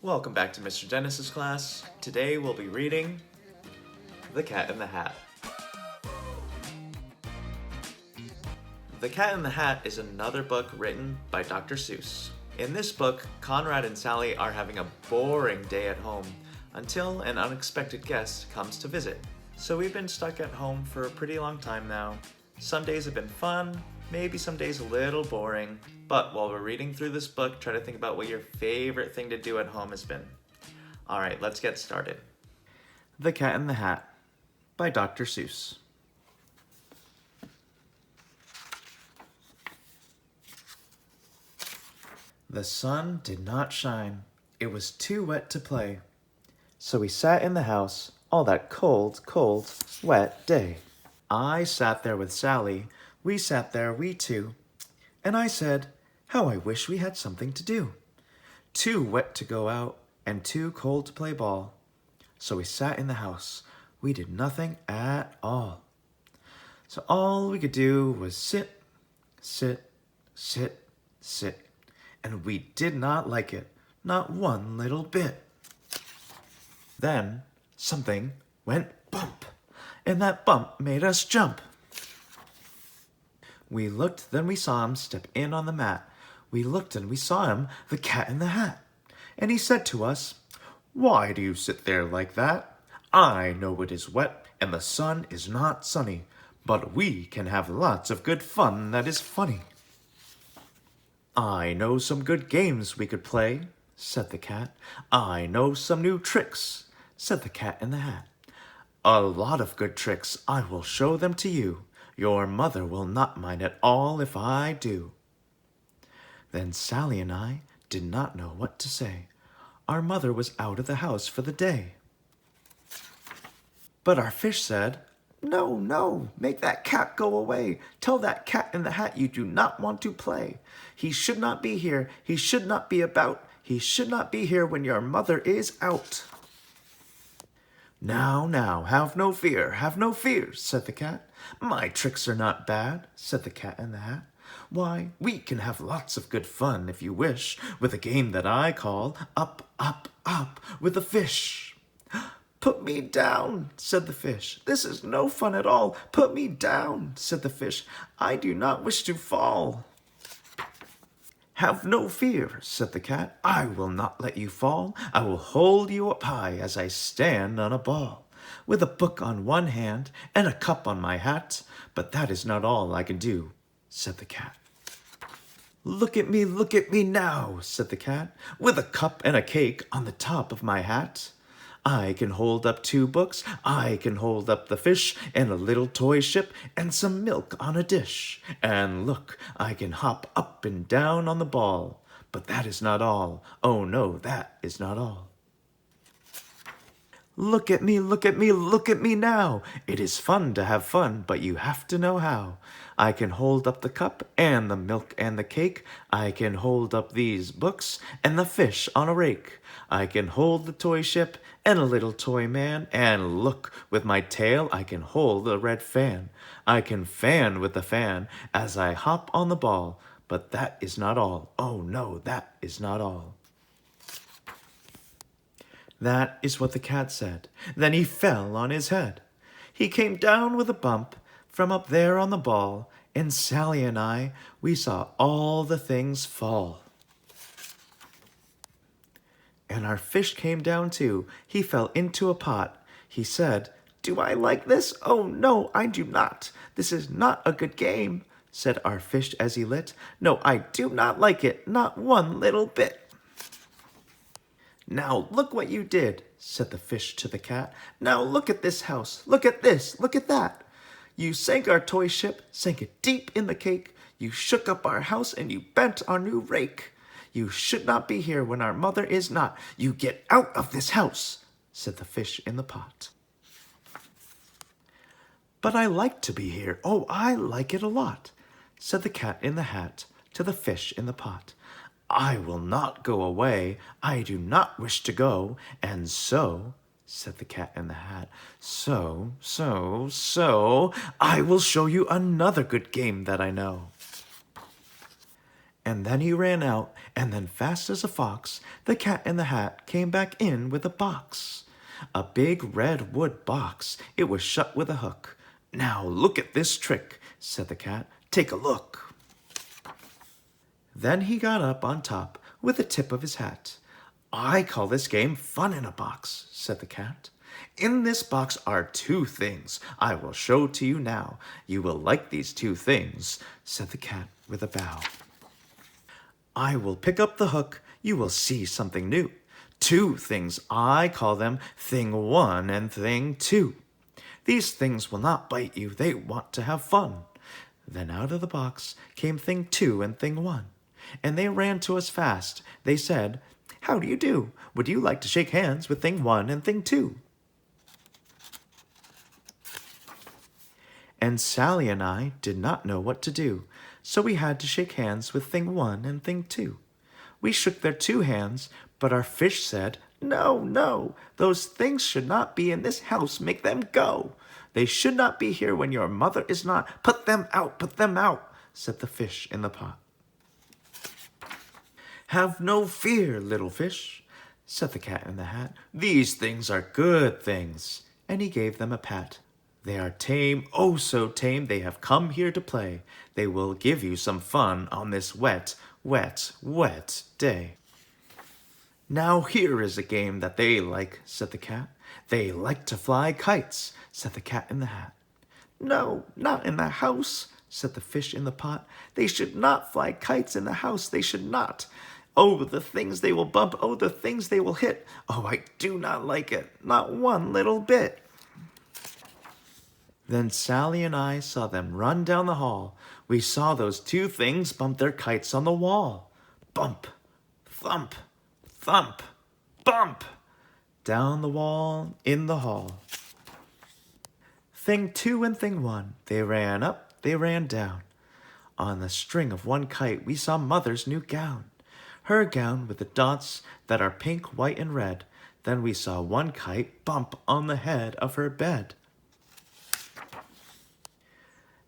Welcome back to Mr. Dennis's class. Today we'll be reading The Cat in the Hat. The Cat in the Hat is another book written by Dr. Seuss. In this book, Conrad and Sally are having a boring day at home until an unexpected guest comes to visit. So we've been stuck at home for a pretty long time now. Some days have been fun, maybe some days a little boring, but while we're reading through this book, try to think about what your favorite thing to do at home has been. Alright, let's get started. The Cat in the Hat by Dr. Seuss. The sun did not shine. It was too wet to play. So we sat in the house all that cold, wet day. I sat there with Sally. We sat there, we two. And I said, how I wish we had something to do. Too wet to go out and too cold to play ball. So we sat in the house. We did nothing at all. So all we could do was sit. And we did not like it, not one little bit. Then something went bump, and that bump made us jump. We looked, then we saw him step in on the mat. We looked and we saw him, the cat in the hat. And he said to us, why do you sit there like that? I know it is wet and the sun is not sunny, but we can have lots of good fun that is funny. I know some good games we could play, said the cat. I know some new tricks, said the cat in the hat. A lot of good tricks, I will show them to you. Your mother will not mind at all if I do. Then Sally and I did not know what to say. Our mother was out of the house for the day. But our fish said, no, make that cat go away. Tell that cat in the hat you do not want to play. He should not be here. He should not be about. He should not be here when your mother is out. Now, have no fear, said the cat. My tricks are not bad, said the cat in the hat. Why, we can have lots of good fun, if you wish, with a game that I call Up, with a fish. Put me down, said the fish. This is no fun at all. Put me down, said the fish. I do not wish to fall. Have no fear, said the cat. I will not let you fall. I will hold you up high as I stand on a ball, with a book on one hand and a cup on my hat. But that is not all I can do, said the cat. Look at me now, said the cat, with a cup and a cake on the top of my hat. I can hold up 2 books, I can hold up the fish, and a little toy ship, and some milk on a dish. And look, I can hop up and down on the ball. But that is not all. Oh no, that is not all. Look at me now. It is fun to have fun, but you have to know how. I can hold up the cup and the milk and the cake. I can hold up these books and the fish on a rake. I can hold the toy ship and a little toy man. And look, with my tail I can hold a red fan. I can fan with the fan as I hop on the ball. But that is not all. Oh no, that is not all. That is what the cat said. Then he fell on his head. He came down with a bump from up there on the ball, and Sally and I, we saw all the things fall. And our fish came down too. He fell into a pot. He said, do I like this? Oh no, I do not. This is not a good game, said our fish as he lit. No, I do not like it, not one little bit. Now look what you did, said the fish to the cat. Now look at this house, look at this, look at that. You sank our toy ship, sank it deep in the cake. You shook up our house and you bent our new rake. You should not be here when our mother is not. You get out of this house, said the fish in the pot. But I like to be here, oh, I like it a lot, said the cat in the hat to the fish in the pot. I will not go away, I do not wish to go, and so, said the cat in the hat, so, I will show you another good game that I know. And then he ran out, and then fast as a fox, the cat in the hat came back in with a box. A big red wood box. It was shut with a hook. Now look at this trick, said the cat. Take a look. Then he got up on top with the tip of his hat. I call this game fun in a box, said the cat. In this box are two things I will show to you now. You will like these two things, said the cat with a bow. I will pick up the hook, you will see something new. Two things, I call them thing one and thing two. These things will not bite you, they want to have fun. Then out of the box came thing two and thing one. And they ran to us fast. They said, how do you do? Would you like to shake hands with thing one and thing two? And Sally and I did not know what to do, so we had to shake hands with thing one and thing two. We shook their two hands, but our fish said, no, no, those things should not be in this house, make them go. They should not be here when your mother is not. Put them out, said the fish in the pot. Have no fear, little fish, said the cat in the hat. These things are good things. And he gave them a pat. They are tame, oh so tame, they have come here to play. They will give you some fun on this wet, wet, wet day. Now here is a game that they like, said the cat. They like to fly kites, said the cat in the hat. No, not in the house, said the fish in the pot. They should not fly kites in the house, they should not. Oh, the things they will bump, oh, the things they will hit. Oh, I do not like it, not one little bit. Then Sally and I saw them run down the hall. We saw those two things bump their kites on the wall. Bump, thump, thump, bump. Down the wall, in the hall. Thing two and thing one, they ran up, they ran down. On the string of one kite, we saw Mother's new gown. Her gown with the dots that are pink, white, and red. Then we saw one kite bump on the head of her bed.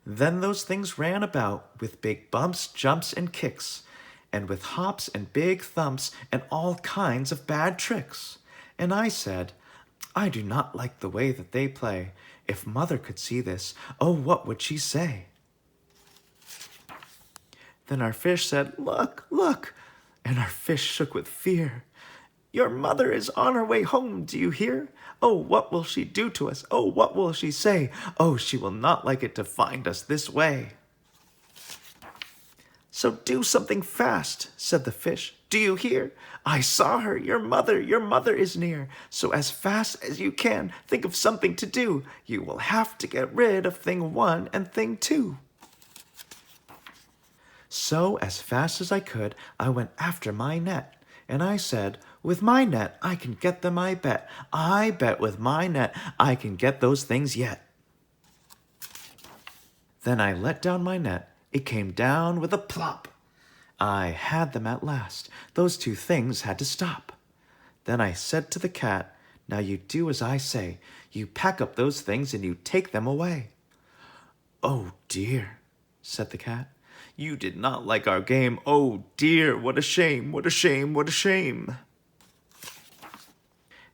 Then those things ran about with big bumps, jumps, and kicks, and with hops and big thumps and all kinds of bad tricks. And I said, I do not like the way that they play. If Mother could see this, oh, what would she say? Then our fish said, look, look, and our fish shook with fear. Your mother is on her way home, do you hear? Oh, what will she do to us? Oh, what will she say? Oh, she will not like it to find us this way. So do something fast, said the fish. Do you hear? I saw her, your mother is near. So as fast as you can, think of something to do. You will have to get rid of thing one and thing two. So as fast as I could, I went after my net. And I said, with my net, I can get them, I bet. I bet with my net, I can get those things yet. Then I let down my net. It came down with a plop. I had them at last. Those two things had to stop. Then I said to the cat, now you do as I say. You pack up those things and you take them away. Oh dear, said the cat. You did not like our game. Oh dear, what a shame, what a shame, what a shame.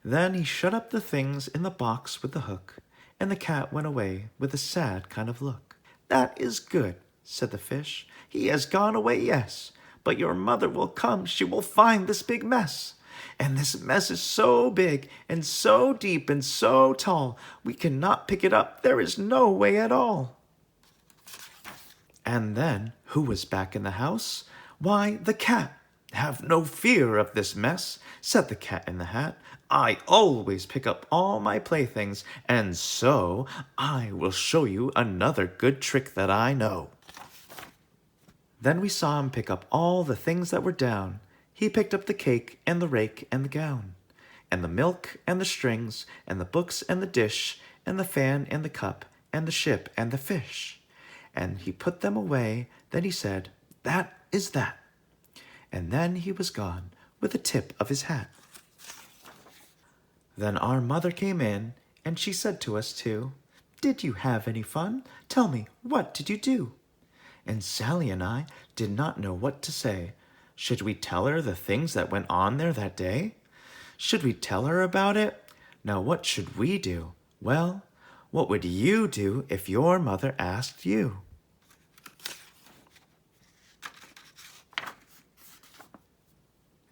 Then he shut up the things in the box with the hook, and the cat went away with a sad kind of look. That is good, said the fish. He has gone away, yes, but your mother will come. She will find this big mess. And this mess is so big and so deep and so tall, we cannot pick it up. There is no way at all. And then, who was back in the house? Why, the cat. Have no fear of this mess, said the cat in the hat. I always pick up all my playthings, and so I will show you another good trick that I know. Then we saw him pick up all the things that were down. He picked up the cake and the rake and the gown, and the milk and the strings, and the books and the dish, and the fan and the cup, and the ship and the fish. And he put them away. Then he said, that is that. And then he was gone with the tip of his hat. Then our mother came in, and she said to us two, did you have any fun? Tell me, what did you do? and Sally and I did not know what to say. Should we tell her the things that went on there that day? Should we tell her about it? Now what should we do? Well, what would you do if your mother asked you?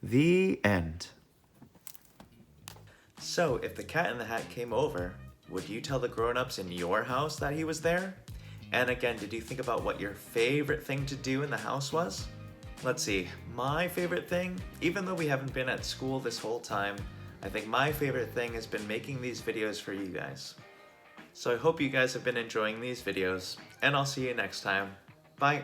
The end. So, if the Cat in the Hat came over, would you tell the grown-ups in your house that he was there? And again, did you think about what your favorite thing to do in the house was? Let's see, my favorite thing, even though we haven't been at school this whole time, I think my favorite thing has been making these videos for you guys. So I hope you guys have been enjoying these videos, and I'll see you next time. Bye!